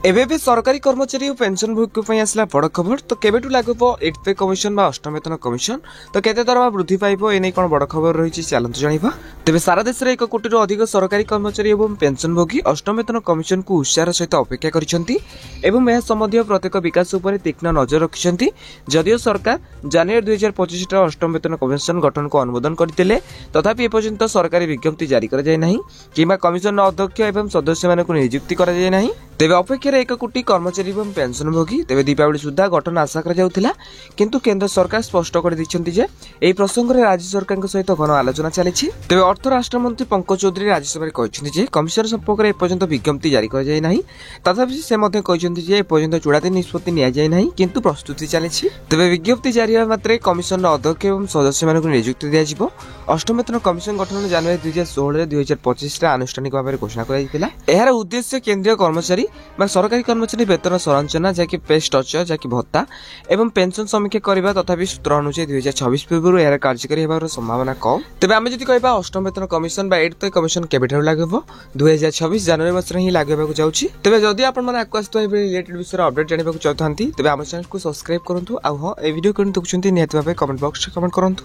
एबे सरकारी कर्मचारी और पेंशनभोगी आसला बड़ खबर। तो केबेठू लागू एट पे कमिशन बा अष्टम वेतन कमिशन। तो केते दरमा वृद्धि पाइबो एने कोन बड़ खबर रही चलतु जानिबा। तेबे सारा देश रे 1 कोटी रु अधिक सरकारी कर्मचारी और पेंशनभोगी अष्टम वेतन कमिशन को उत्साह सहित अपेक्षा करिसेंती एवं यह संबंधी प्रत्येक विकास उपर तीक्ष्ण नजर रखिसेंती। जदियो सरकार जनवरी 2025 अष्टम वेतन कमिशन गठन को अनुमोदन करथिले तथापि एपर्यंत सरकारी विज्ञप्ति जारी कर जाय नाही किबा कमिशन अध्यक्ष एवं सदस्य मानक नियुक्ति कर जाय नाही। तेबे अपेक्षा 1 कोटी कर्मचारी एवं पेंशनभोगी तेबे दीपावली सुधा गठन आशा कर जाउथिला किंतु केंद्र सरकार स्पष्ट कर दिछंती जे एई प्रसंग रे राज्य सरकार सहित घन आलोचना चलीछि। तेबे अर्थ राष्ट्र मंत्री पंकज चौधरी राज्यसभा रे कहिसेंती जे कमिशन संपर्क रे एपर्यंत विज्ञप्ति जारी कर जाय नाही तथापि से मध्ये कहिसेंती जे एपर्यंत चूड़ाती निष्पत्ति निया जाय नाही किंतु प्रस्तुति चलीछि। तेबे विज्ञप्ति जारी होवा मात्रे कमिशन अध्यक्ष एवं सदस्य मानक नियुक्ति दिया जिवो। अष्टम वेतन कमिशन गठन जनवरी 2016 रे 2025 रे आनुष्ठानिक भाव में घोषणा कर जायतिला। एहार उद्देश्य केंद्रीय कर्मचारी सरकारी कर्मचारी वेतन संरचना जैकि पे स्ट्रक्चर जैकि भत्ता एवं पेंशन समीक्षा करबा तथापि सूत्र अनुसार 2026 पूर्व यार कार्यकारी हेबार संभावना कम। तेबे आमे जदि कहबा अष्टम वेतन कमिशन बा 8 पे कमिशन केबेठार लागबो 2026 जनवरी मास रे ही लागेबाकू जाउछि। तेबे जदि आपण माने आक्वास रिलेटेड विषय अपडेट जानिबाकू चाहथांती तेबे हम चैनल को सब्सक्राइब करंतु आ हां ए वीडियो कोन देखुछंती निहाती भाबे कमेंट बॉक्स रे कमेंट करंतु।